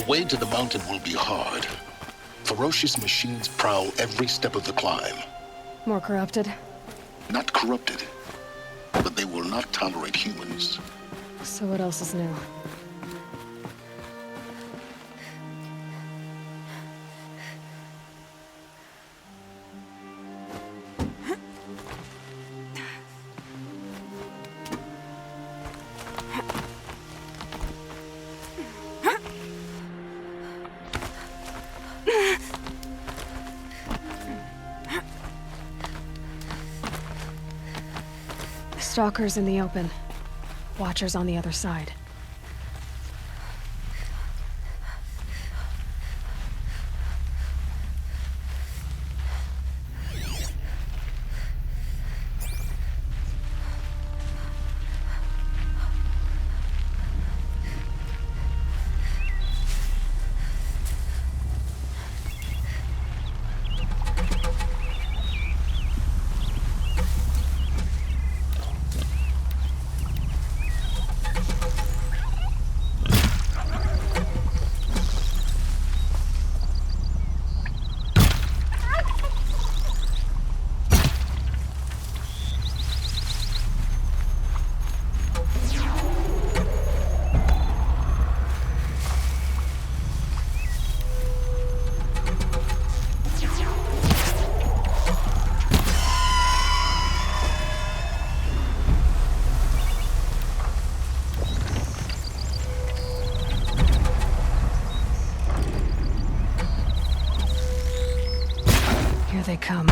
way to the mountain will be hard. Ferocious machines prowl every step of the climb. More corrupted? Not corrupted, but they will not tolerate humans. So what else is new? Stalkers in the open. Watchers on the other side. Here they come.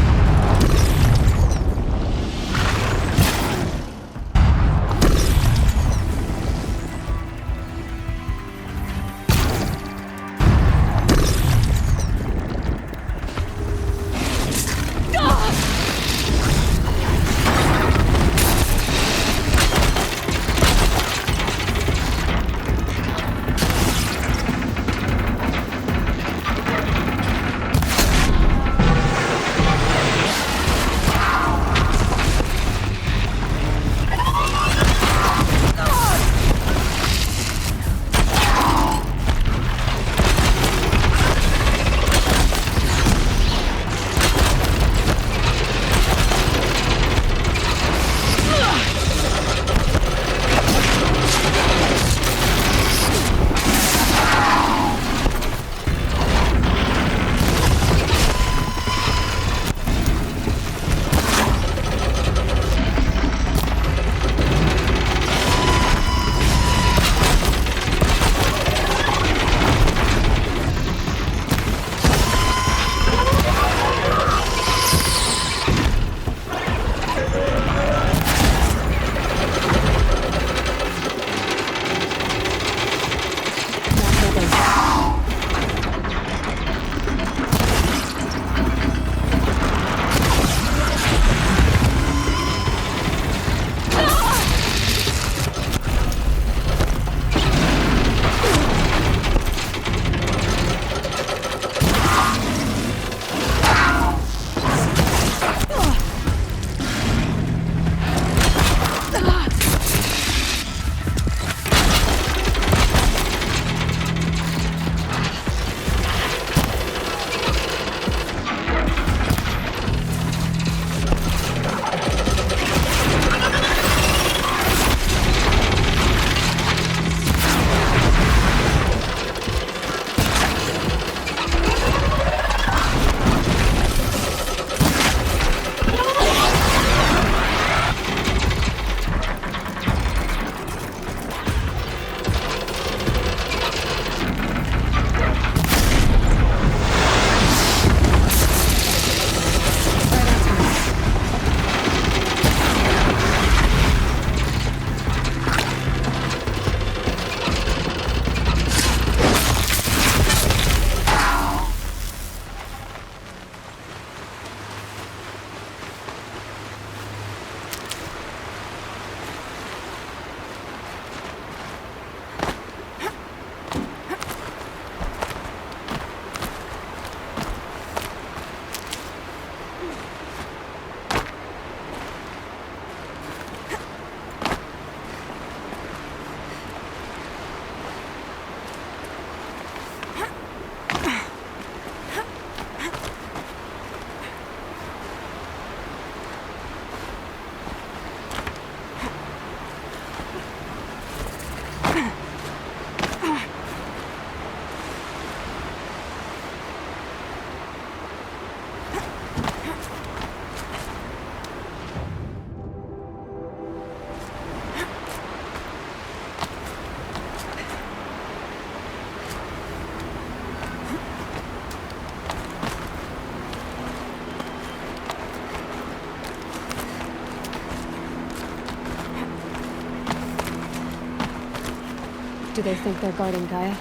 Do they think they're guarding Gaia?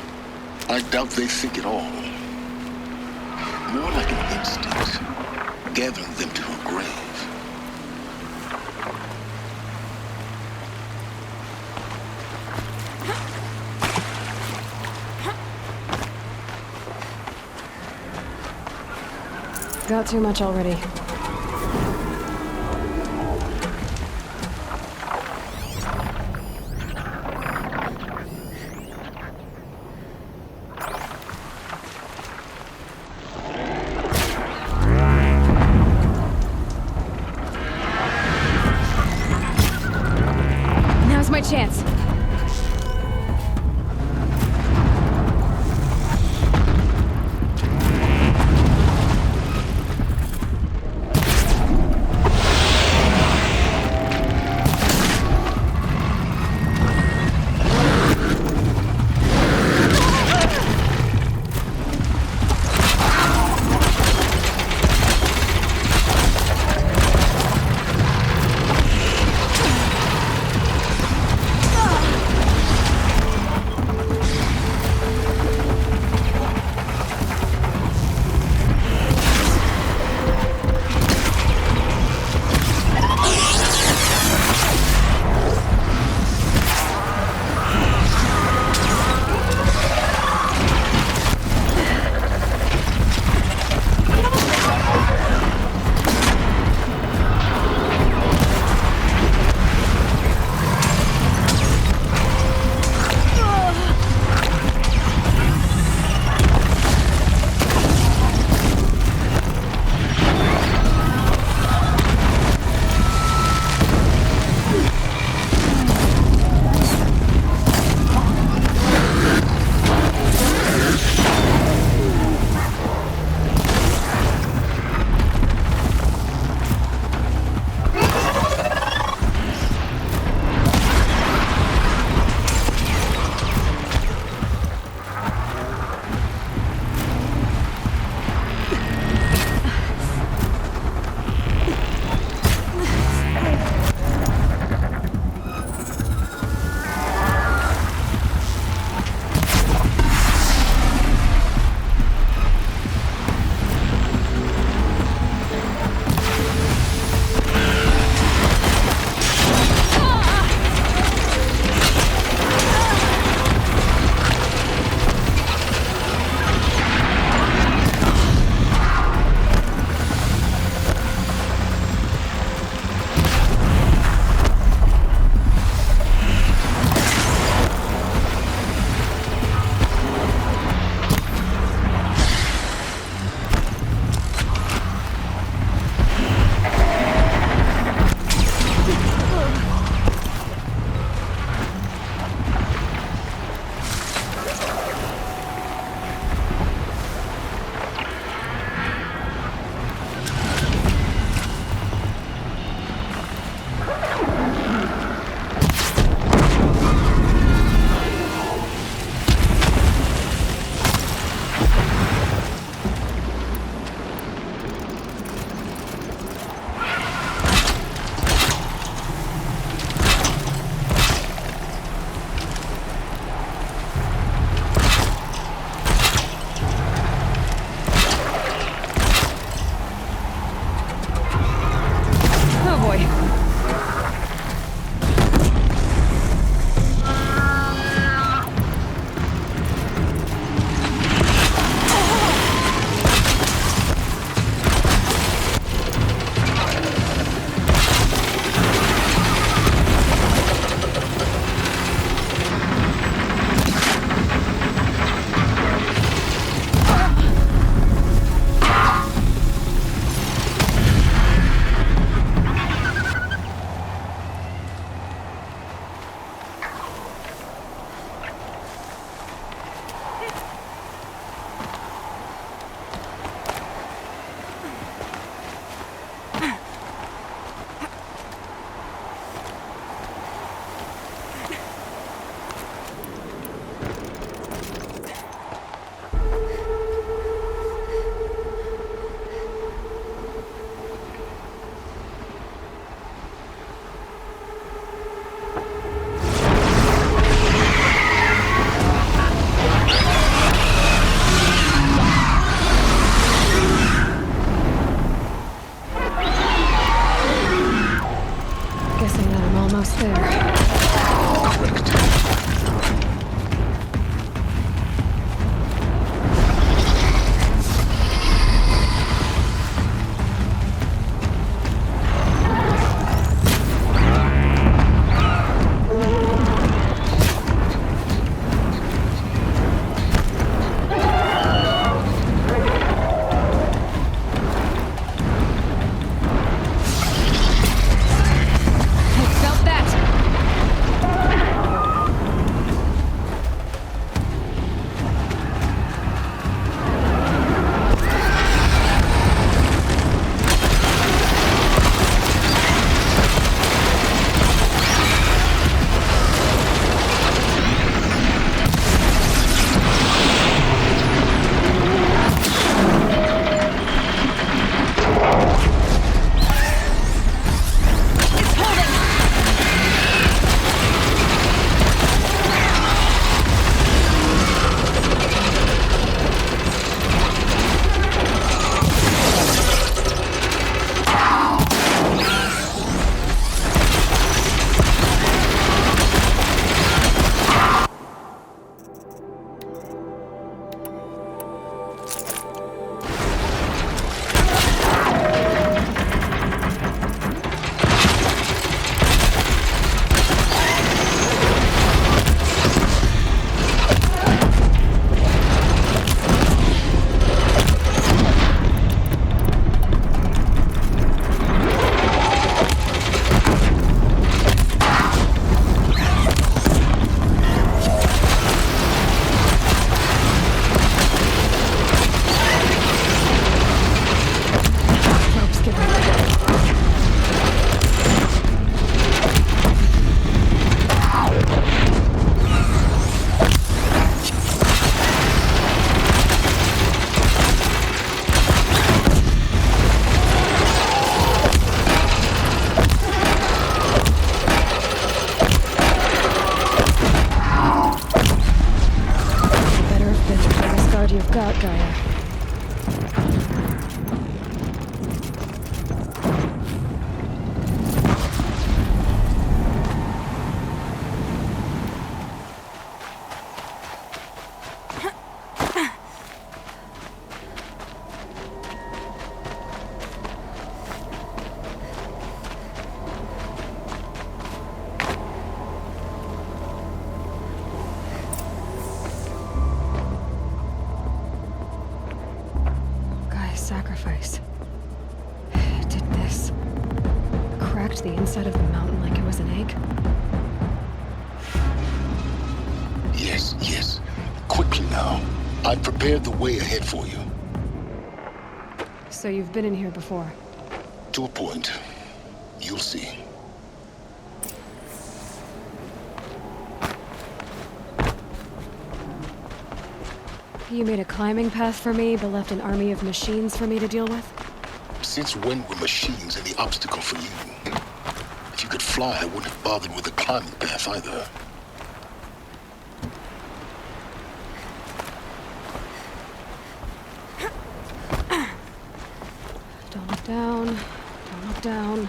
I doubt they think at all. More like an instinct, gathering them to her grave. Got too much already. Now's my chance. got Gaia. Sacrifice. It did this. Cracked the inside of the mountain like it was an egg. Yes, yes. Quickly now. I've prepared the way ahead for you. So you've been in here before? To a point. You'll see. You made a climbing path for me, but left an army of machines for me to deal with? Since when were machines any obstacle for you? If you could fly, I wouldn't have bothered with the climbing path either. Don't look down. Don't look down.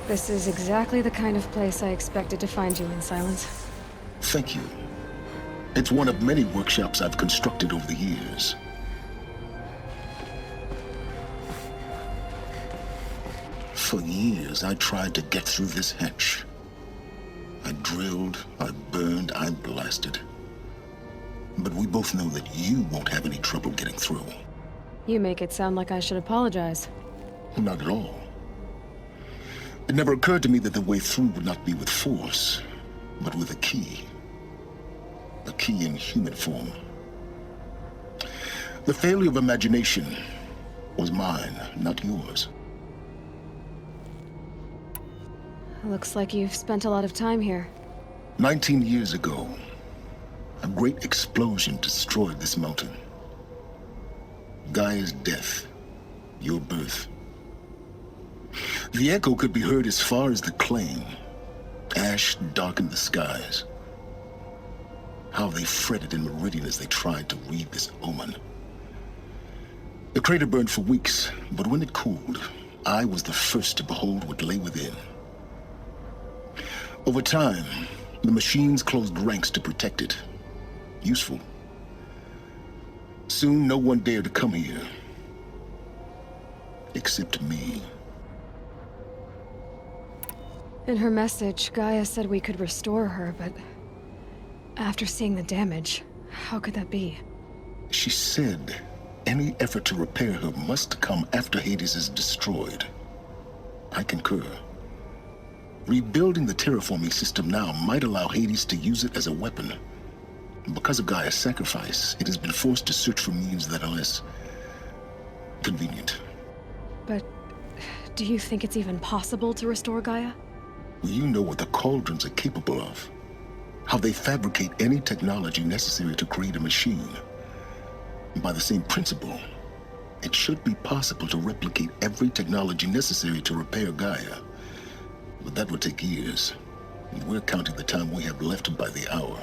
This is exactly the kind of place I expected to find you in, Silence. Thank you. It's one of many workshops I've constructed over the years. For years, I tried to get through this hatch. I drilled, I burned, I blasted. But we both know that you won't have any trouble getting through. You make it sound like I should apologize. Not at all. It never occurred to me that the way through would not be with force, but with a key. A key in human form. The failure of imagination was mine, not yours. Looks like you've spent a lot of time here. 19 years ago, a great explosion destroyed this mountain. Gaia's death, your birth. The echo could be heard as far as the claim. Ash darkened the skies. How they fretted in Meridian as they tried to read this omen. The crater burned for weeks, but when it cooled, I was the first to behold what lay within. Over time, the machines closed ranks to protect it. Useful. Soon, no one dared to come here. Except me. In her message, Gaia said we could restore her, but after seeing the damage, how could that be? She said any effort to repair her must come after Hades is destroyed. I concur. Rebuilding the terraforming system now might allow Hades to use it as a weapon. Because of Gaia's sacrifice, it has been forced to search for means that are less convenient. But do you think it's even possible to restore Gaia? You know what the Cauldrons are capable of. How they fabricate any technology necessary to create a machine. By the same principle, it should be possible to replicate every technology necessary to repair Gaia. But that would take years. And we're counting the time we have left by the hour.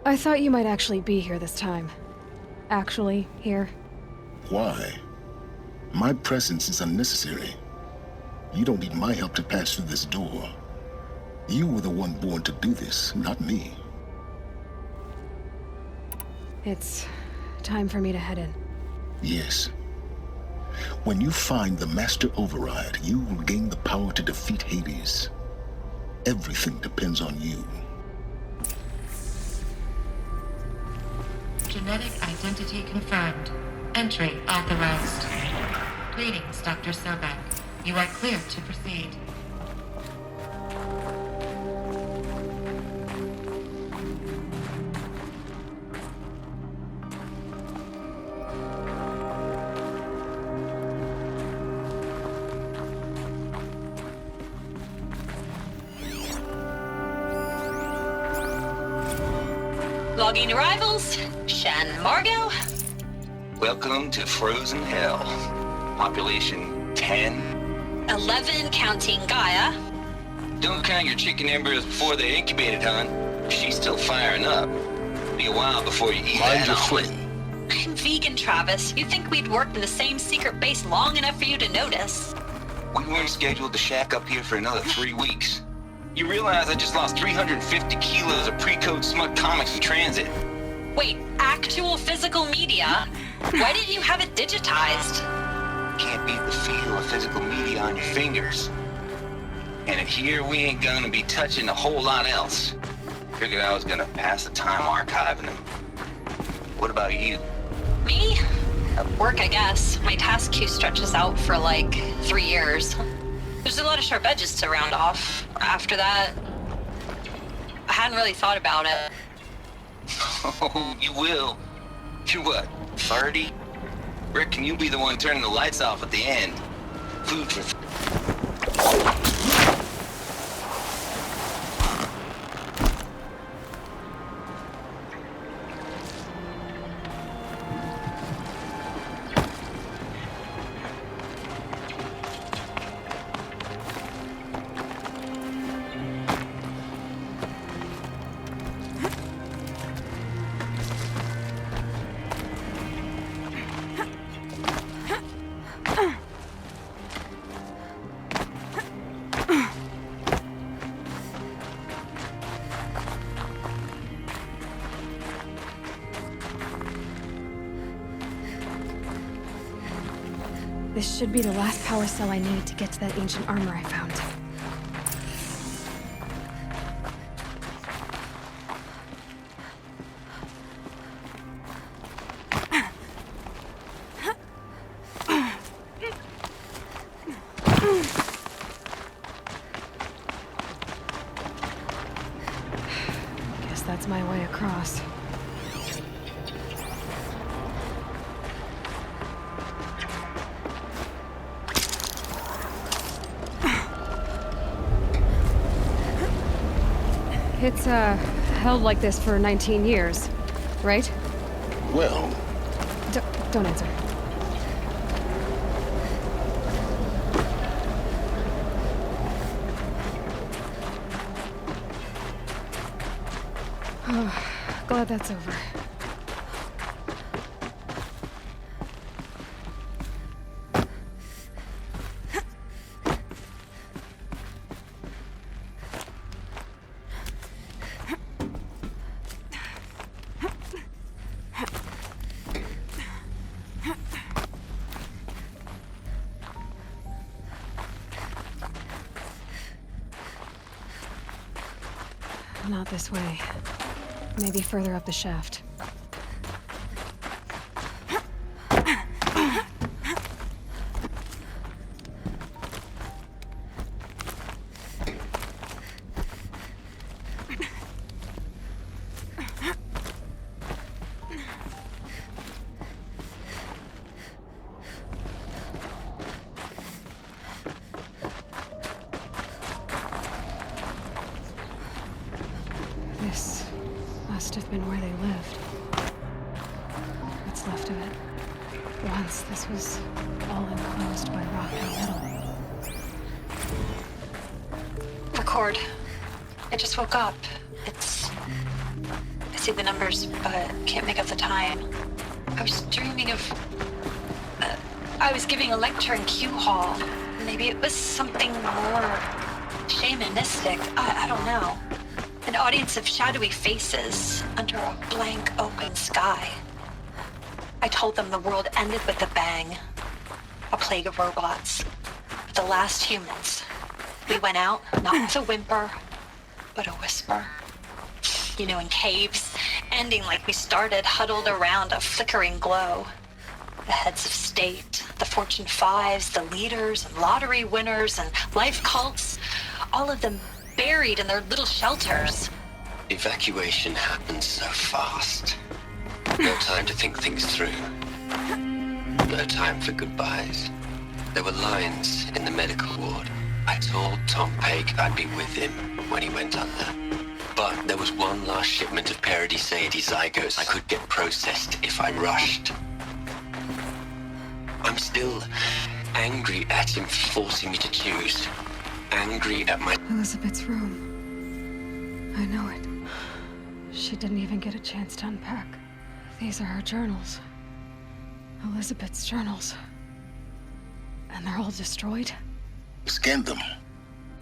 I thought you might actually be here this time. Actually, here. Why? My presence is unnecessary. You don't need my help to pass through this door. You were the one born to do this, not me. It's time for me to head in. Yes. When you find the Master Override, you will gain the power to defeat Hades. Everything depends on you. Genetic identity confirmed. Entry authorized. Greetings, Dr. Sobek. You are clear to proceed. logging arrivals. Shan Margot. Welcome to Frozen Hell. Population 10. 11 counting Gaia. Don't count your chicken embryos before they're incubated, hon. She's still firing up. Be a while before you eat Mind that your omelet. flame. I'm vegan, Travis. You'd think we'd worked in the same secret base long enough for you to notice. We weren't scheduled to shack up here for another 3 weeks. You realize I just lost 350 kilos of pre-code smut comics in transit. Wait, actual physical media? Why didn't you have it digitized? Can't beat the feel of physical media on your fingers. And in here, we ain't gonna be touching a whole lot else. Figured I was gonna pass the time archiving them. What about you? Me? Work, I guess. My task queue stretches out for like 3 years. There's a lot of sharp edges to round off. After that, I hadn't really thought about it. Oh, you will. You're what, 30? Reckon you'll be the one turning the lights off at the end. Food for... This should be the last power cell I need to get to that ancient armor I found. Guess that's my way across. It's, held like this for 19 years, right? Well, Don't answer. Oh, glad that's over. Not this way. Maybe further up the shaft. This must have been where they lived. What's left of it. Once this was all enclosed by rock and metal. Record. I just woke up. I see the numbers, but can't make out the time. I was dreaming of... I was giving a lecture in Q Hall. Maybe it was something more shamanistic. I don't know. An audience of shadowy faces under a blank open sky. I told them the world ended with a bang. A plague of robots. The last humans. We went out, not with a whimper, but a whisper. You know, in caves, ending like we started, huddled around a flickering glow. The heads of state, the Fortune 5s, the leaders and lottery winners and life cults, all of them buried in their little shelters. Evacuation happened so fast. No time to think things through. No time for goodbyes. There were lines in the medical ward. I told Tom Pake I'd be with him when he went under. But there was one last shipment of Paradiseidae zygotes I could get processed if I rushed. I'm still angry at him for forcing me to choose. Angry at my... Elizabeth's room. I know it. She didn't even get a chance to unpack. These are her journals. Elizabeth's journals. And they're all destroyed? Scan them.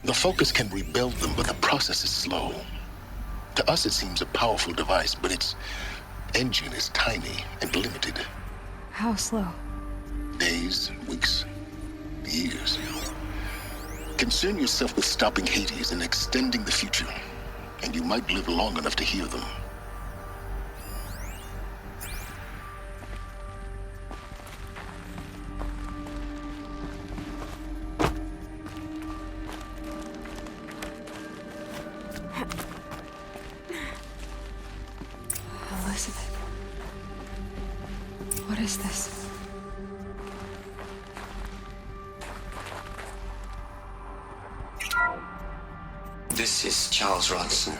The Focus can rebuild them, but the process is slow. To us, it seems a powerful device, but its engine is tiny and limited. How slow? Days, weeks, years. Concern yourself with stopping Hades and extending the future, and you might live long enough to hear them. Elizabeth. What is this? This is Charles Ronson.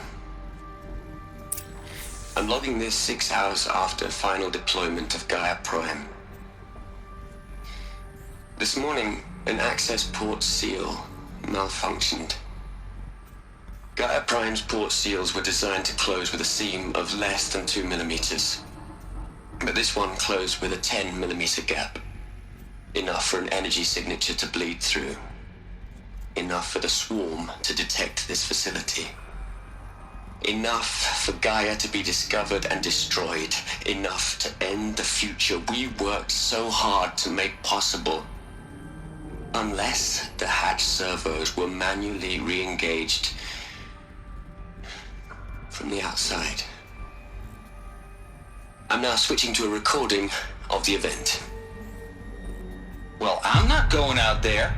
I'm logging this 6 hours after final deployment of Gaia Prime. This morning, an access port seal malfunctioned. Gaia Prime's port seals were designed to close with a seam of less than 2 millimeters. But this one closed with a 10 millimeter gap. Enough for an energy signature to bleed through. Enough for the swarm to detect this facility. Enough for Gaia to be discovered and destroyed. Enough to end the future we worked so hard to make possible. Unless the hatch servos were manually re-engaged from the outside. I'm now switching to a recording of the event. Well, I'm not going out there.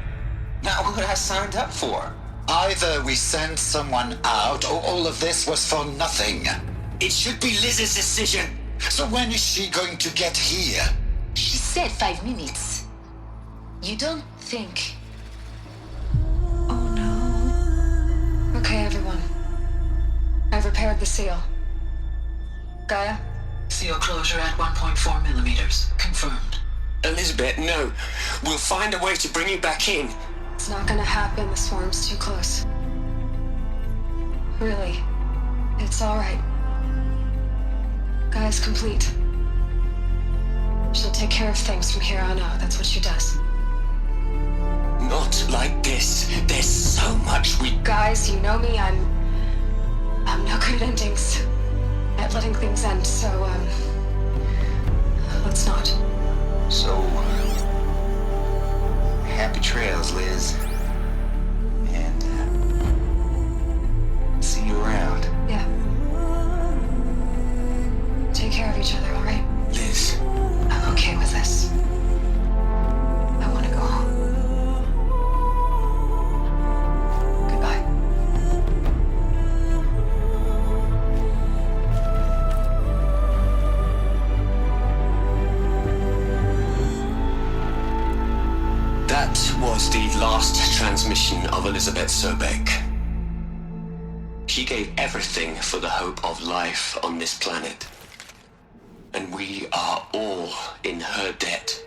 Not what I signed up for. Either we send someone out, or all of this was for nothing. It should be Liz's decision. So when is she going to get here? She said 5 minutes. You don't think... Oh no. Okay, everyone. I've repaired the seal. Gaia? Seal closure at 1.4 millimeters. Confirmed. Elizabeth, no. We'll find a way to bring you back in. It's not gonna happen. The swarm's too close. Really. It's alright. Gaia's complete. She'll take care of things from here on out. That's what she does. Not like this. There's so much we... Guys, you know me. I'm no good at endings. At letting things end, so, let's not. So, happy trails, Liz. And, see you around. Yeah. Take care of each other, alright? Liz. I'm okay with this. I want to go home. Goodbye. That was the last transmission of Elizabeth Sobek. She gave everything for the hope of life on this planet. And we are all in her debt.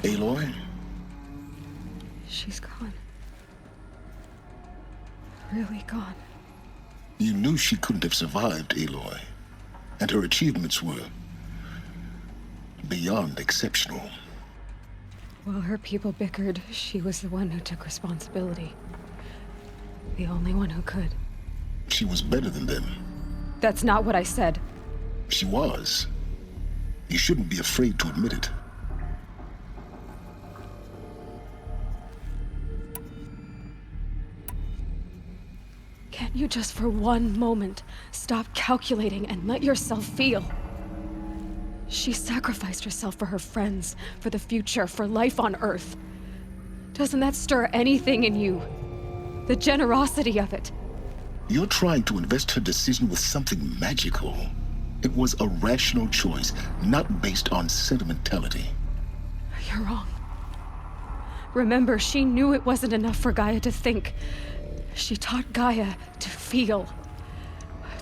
Aloy? She's gone. Really gone. You knew she couldn't have survived, Aloy. And her achievements were beyond exceptional. While her people bickered, she was the one who took responsibility. The only one who could. She was better than them. That's not what I said. She was. You shouldn't be afraid to admit it. Can't you just for one moment stop calculating and let yourself feel? She sacrificed herself for her friends, for the future, for life on Earth. Doesn't that stir anything in you? The generosity of it. You're trying to invest her decision with something magical. It was a rational choice, not based on sentimentality. You're wrong. Remember, she knew it wasn't enough for Gaia to think. She taught Gaia to feel.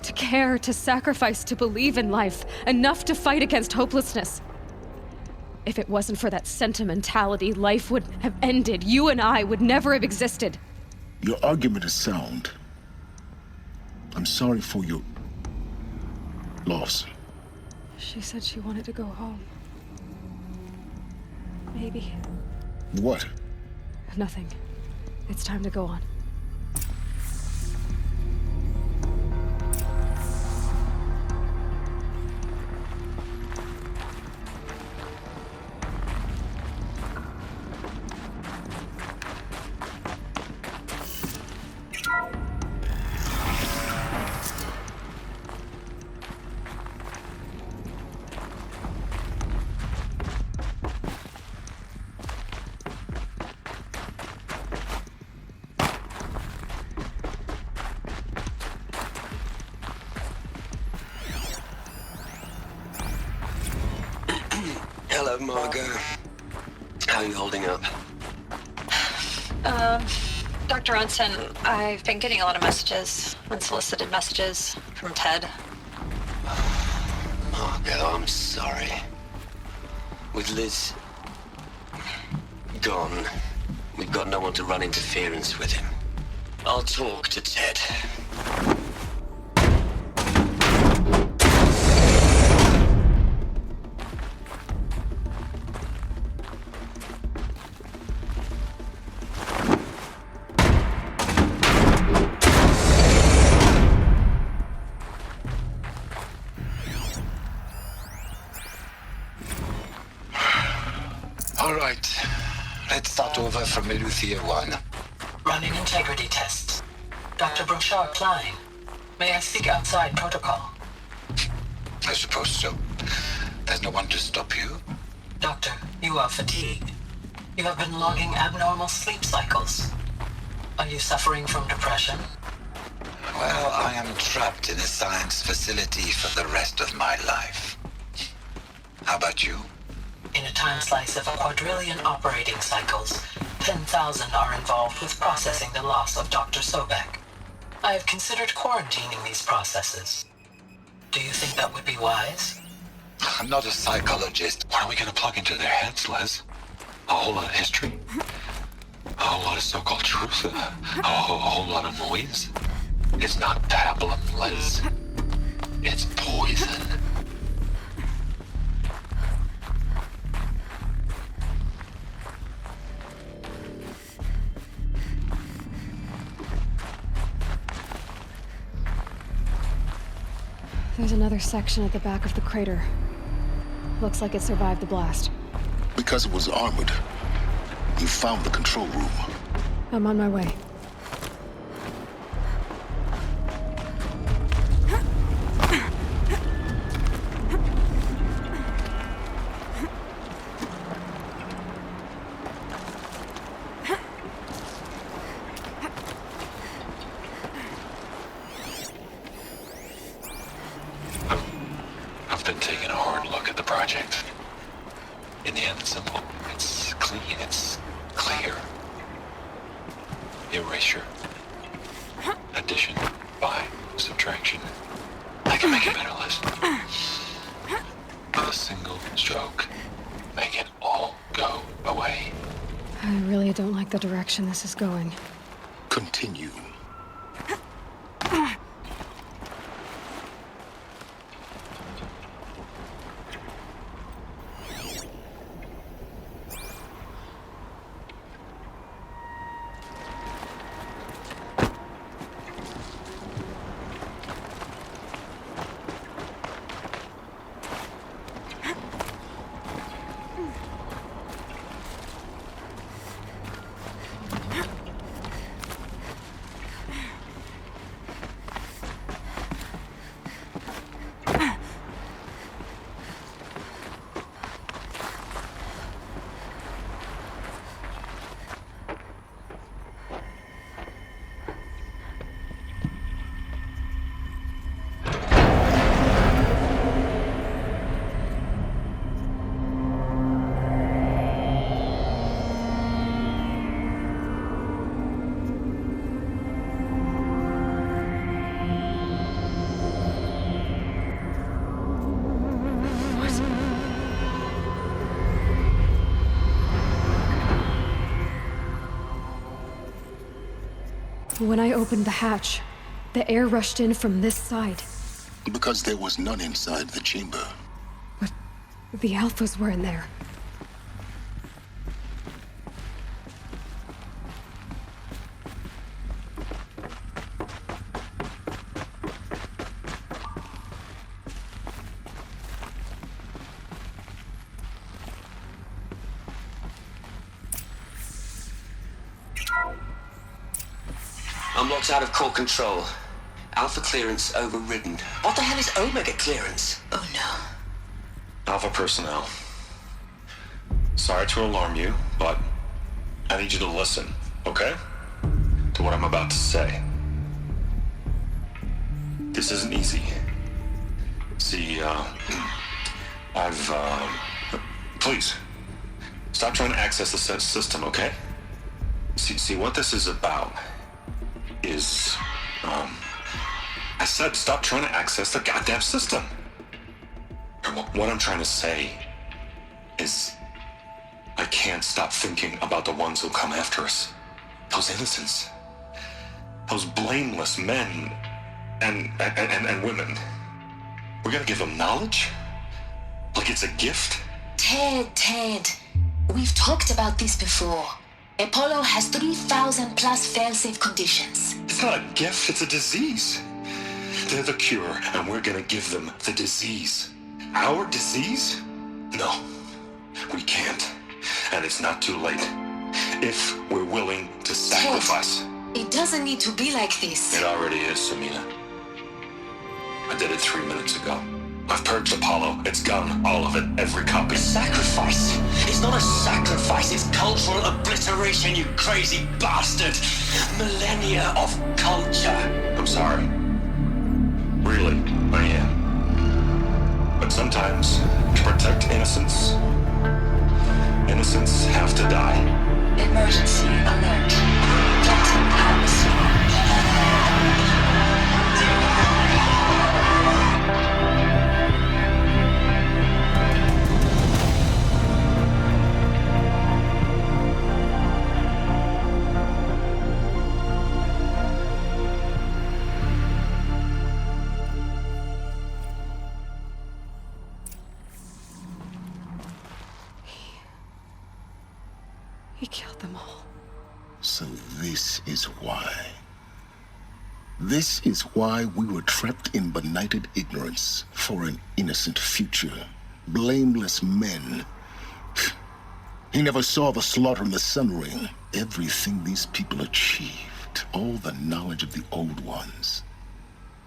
To care, to sacrifice, to believe in life. Enough to fight against hopelessness. If it wasn't for that sentimentality, life would have ended. You and I would never have existed. Your argument is sound. I'm sorry for your loss. She said she wanted to go home. Maybe. What? Nothing. It's time to go on. Hello, Margot. How are you holding up? Dr. Ronson, I've been getting a lot of messages, unsolicited messages from Ted. Margot, I'm sorry. With Liz gone, we've got no one to run interference with him. I'll talk to Ted. All right. Let's start over from Eleuthia 1. Running integrity tests. Dr. Brochard Klein, may I speak outside protocol? I suppose so. There's no one to stop you. Doctor, you are fatigued. You have been logging abnormal sleep cycles. Are you suffering from depression? Well, I am trapped in a science facility for the rest of my life. How about you? In a time slice of a quadrillion operating cycles, 10,000 are involved with processing the loss of Dr. Sobek. I have considered quarantining these processes. Do you think that would be wise? I'm not a psychologist. What are we gonna plug into their heads, Liz? A whole lot of history? A whole lot of so-called truth? A whole lot of noise? It's not pablum, Liz. It's poison. There's another section at the back of the crater. Looks like it survived the blast. Because it was armored, you found the control room. I'm on my way. I've been taking a hard look at the project. In the end, it's simple. It's clean. It's clear. Erasure. Addition. By. Subtraction. I can make a better list. With a single stroke. Make it all go away. I really don't like the direction this is going. Continue. When I opened the hatch, the air rushed in from this side. Because there was none inside the chamber. But the Alphas were in there. Unlocked out of core control. Alpha clearance overridden. What the hell is Omega clearance? Oh no. Alpha personnel. Sorry to alarm you, but I need you to listen, okay? To what I'm about to say. This isn't easy. See, please, stop trying to access the system, okay? See, what this is about is, I said stop trying to access the goddamn system. What I'm trying to say is I can't stop thinking about the ones who come after us. Those innocents. Those blameless men and women. We're gonna give them knowledge? Like it's a gift? Ted. We've talked about this before. Apollo has 3,000 plus fail-safe conditions. It's not a gift, it's a disease. They're the cure, and we're gonna give them the disease. Our disease? No, we can't. And it's not too late. If we're willing to sacrifice. Ted, it doesn't need to be like this. It already is, Samina. I did it 3 minutes ago. I've purged Apollo. It's gone. All of it. Every copy. Sacrifice? It's not a sacrifice, it's cultural obliteration, you crazy bastard! Millennia of culture! I'm sorry. Really, I am. But sometimes, to protect innocence, innocents have to die. Emergency alert. Captain House. He killed them all. So this is why. This is why we were trapped in benighted ignorance for an innocent future. Blameless men. He never saw the slaughter in the Sun Ring. Everything these people achieved, all the knowledge of the old ones,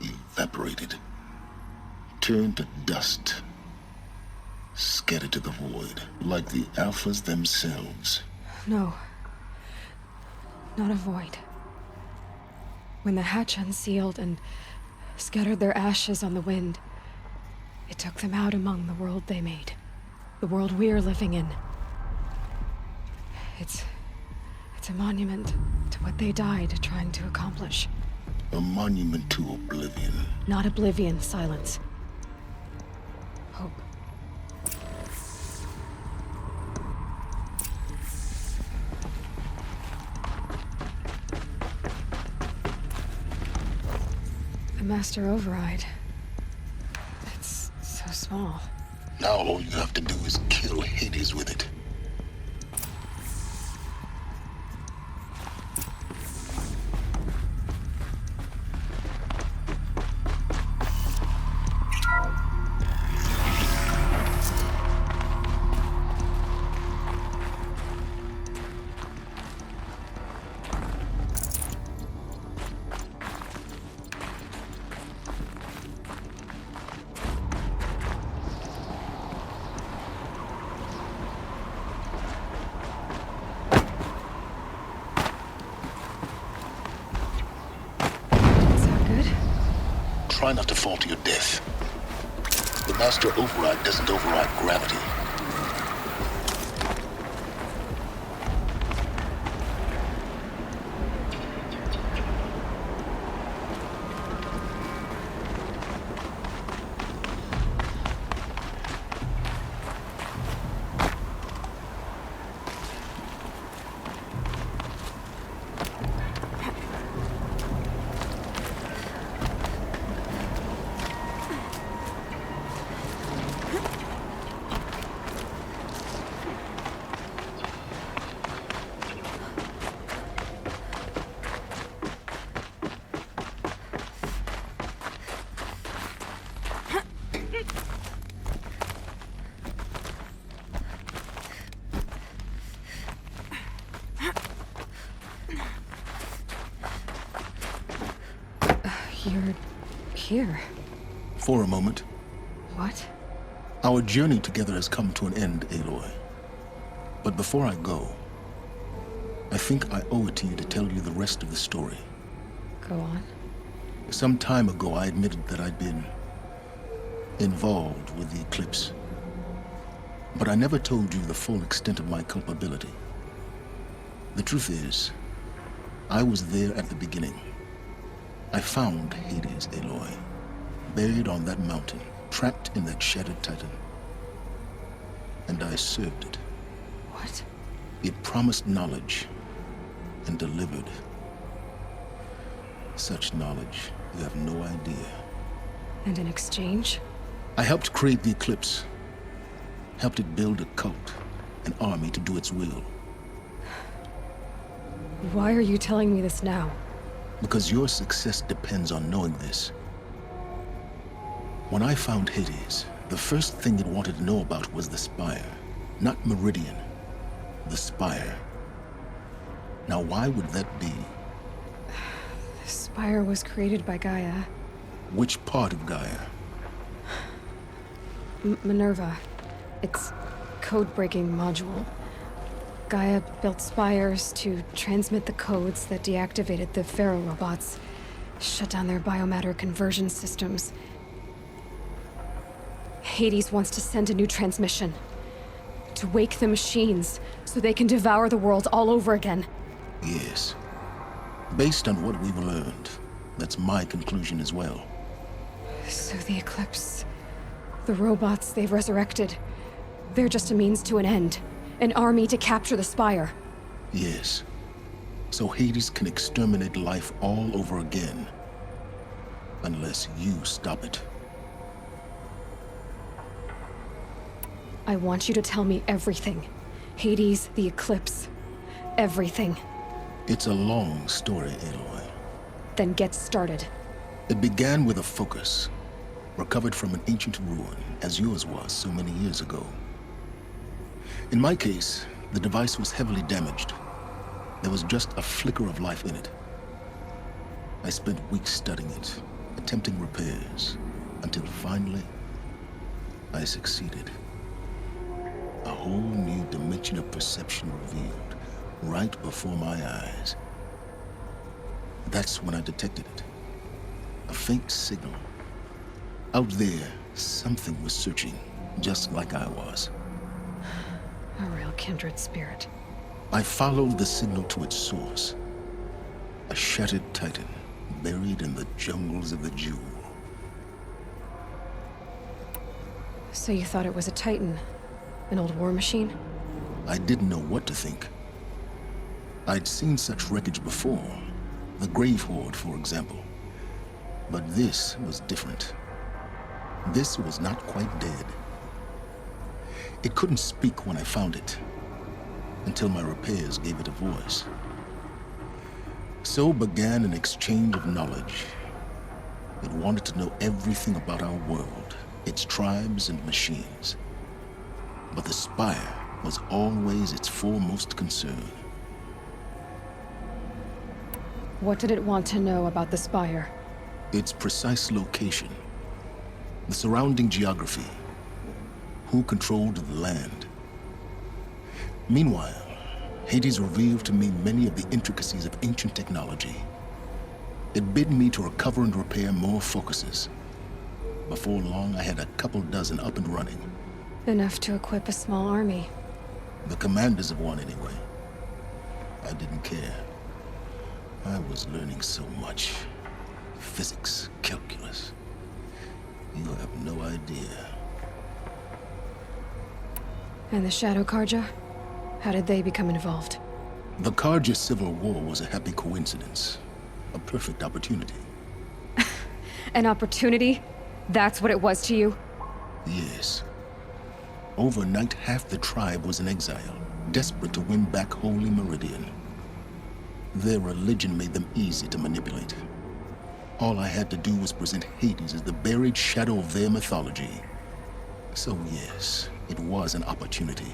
evaporated, turned to dust, scattered to the void, like the Alphas themselves. No. Not a void. When the hatch unsealed and scattered their ashes on the wind, it took them out among the world they made. The world we're living in. It's a monument to what they died trying to accomplish. A monument to oblivion. Not oblivion, Silence. Hope. The Master Override. It's so small. Now all you have to do is kill Hades with it. Try not to fall to your death. The Master Override doesn't override gravity. You're here. For a moment. What? Our journey together has come to an end, Aloy. But before I go, I think I owe it to you to tell you the rest of the story. Go on. Some time ago, I admitted that I'd been involved with the Eclipse. But I never told you the full extent of my culpability. The truth is, I was there at the beginning. I found Hades, Aloy, buried on that mountain, trapped in that shattered titan. And I served it. What? It promised knowledge and delivered. Such knowledge, you have no idea. And in exchange? I helped create the Eclipse. Helped it build a cult, an army to do its will. Why are you telling me this now? Because your success depends on knowing this. When I found Hades, the first thing it wanted to know about was the Spire. Not Meridian. The Spire. Now why would that be? The Spire was created by Gaia. Which part of Gaia? Minerva. It's code-breaking module. Gaia built spires to transmit the codes that deactivated the Pharaoh robots, shut down their biomatter conversion systems. Hades wants to send a new transmission. To wake the machines, so they can devour the world all over again. Yes. Based on what we've learned, that's my conclusion as well. So the Eclipse, the robots they've resurrected, they're just a means to an end. An army to capture the Spire. Yes. So Hades can exterminate life all over again. Unless you stop it. I want you to tell me everything. Hades, the Eclipse. Everything. It's a long story, Aloy. Then get started. It began with a focus. Recovered from an ancient ruin, as yours was so many years ago. In my case, the device was heavily damaged. There was just a flicker of life in it. I spent weeks studying it, attempting repairs, until finally, I succeeded. A whole new dimension of perception revealed, right before my eyes. That's when I detected it. A faint signal. Out there, something was searching, just like I was. A real kindred spirit. I followed the signal to its source. A shattered titan, buried in the jungles of the Jewel. So you thought it was a Titan? An old war machine? I didn't know what to think. I'd seen such wreckage before. The Grave Horde, for example. But this was different. This was not quite dead. It couldn't speak when I found it, until my repairs gave it a voice. So began an exchange of knowledge. It wanted to know everything about our world, its tribes and machines. But the Spire was always its foremost concern. What did it want to know about the Spire? Its precise location, the surrounding geography, who controlled the land. Meanwhile, Hades revealed to me many of the intricacies of ancient technology. It bid me to recover and repair more focuses. Before long, I had a couple dozen up and running. Enough to equip a small army. The commanders of one, anyway. I didn't care. I was learning so much. Physics, calculus. You have no idea. And the Shadow Carja? How did they become involved? The Carja Civil War was a happy coincidence. A perfect opportunity. An opportunity? That's what it was to you? Yes. Overnight, half the tribe was in exile, desperate to win back Holy Meridian. Their religion made them easy to manipulate. All I had to do was present Hades as the buried shadow of their mythology. So yes, it was an opportunity.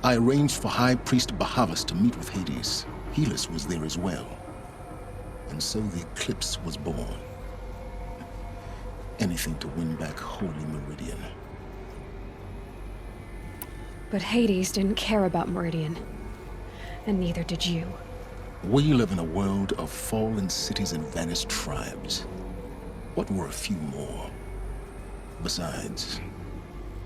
I arranged for High Priest Bahavas to meet with Hades. Helis was there as well. And so the Eclipse was born. Anything to win back Holy Meridian. But Hades didn't care about Meridian. And neither did you. We live in a world of fallen cities and vanished tribes. What were a few more? Besides,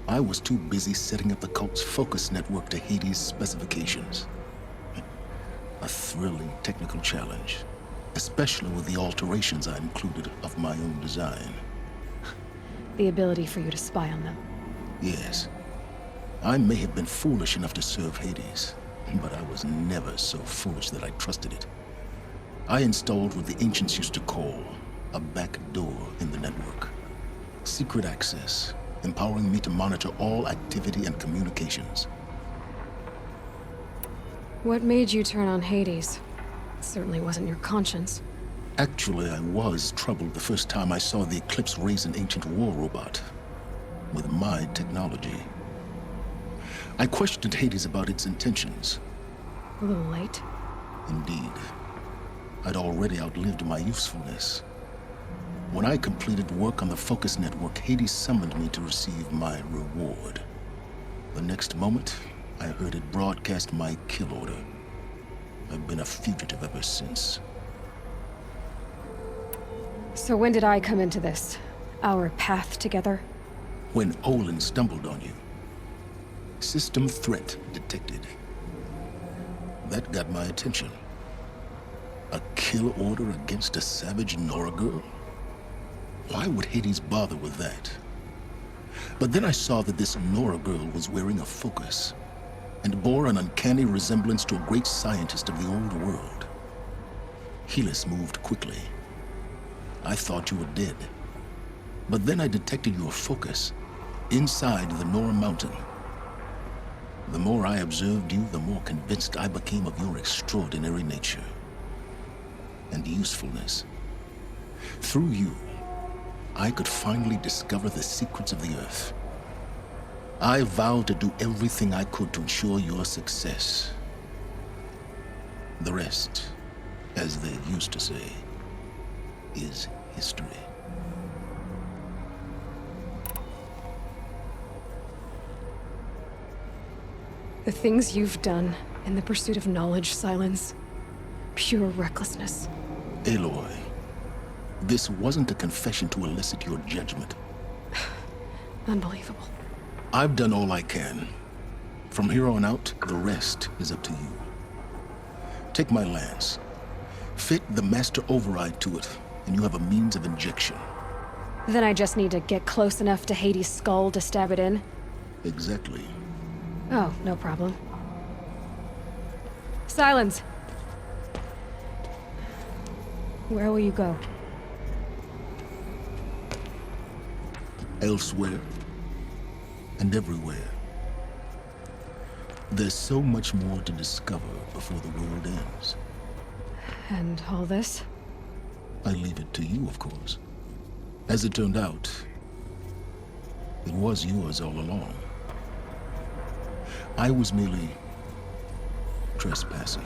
I was too busy setting up the cult's focus network to Hades' specifications. A thrilling technical challenge, especially with the alterations I included of my own design. The ability for you to spy on them. Yes. I may have been foolish enough to serve Hades, but I was never so foolish that I trusted it. I installed what the ancients used to call a back door in the network. Secret access, empowering me to monitor all activity and communications. What made you turn on Hades? It certainly wasn't your conscience. Actually, I was troubled the first time I saw the Eclipse raise an ancient war robot with my technology. I questioned Hades about its intentions. A little late. Indeed. I'd already outlived my usefulness. When I completed work on the Focus Network, Hades summoned me to receive my reward. The next moment, I heard it broadcast my kill order. I've been a fugitive ever since. So when did I come into this? Our path together? When Olin stumbled on you. System threat detected. That got my attention. A kill order against a savage Nora girl? Why would Hades bother with that? But then I saw that this Nora girl was wearing a focus, and bore an uncanny resemblance to a great scientist of the old world. Helis moved quickly. I thought you were dead. But then I detected your focus inside the Nora mountain. The more I observed you, the more convinced I became of your extraordinary nature and usefulness. Through you, I could finally discover the secrets of the Earth. I vowed to do everything I could to ensure your success. The rest, as they used to say, is history. The things you've done in the pursuit of knowledge, Silence. Pure recklessness. Aloy, this wasn't a confession to elicit your judgment. Unbelievable. I've done all I can. From here on out, the rest is up to you. Take my lance. Fit the master override to it, and you have a means of injection. Then I just need to get close enough to Hades' skull to stab it in? Exactly. Oh, no problem. Silence! Where will you go? Elsewhere. And everywhere. There's so much more to discover before the world ends. And all this? I leave it to you, of course. As it turned out, it was yours all along. I was merely trespassing.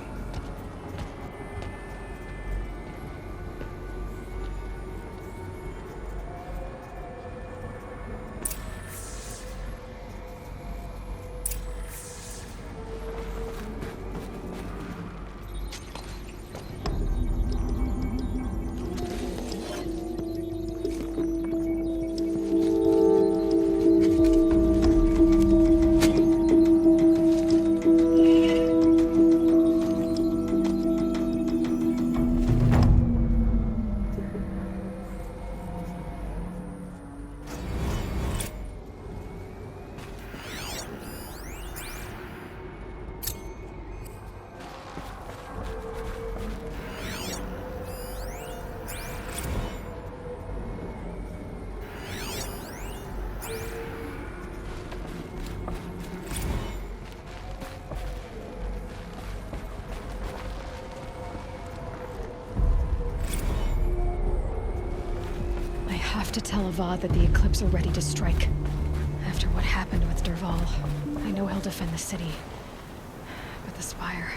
I have to tell Avad that the Eclipse are ready to strike. After what happened with Dervahl, I know he'll defend the city. But the Spire...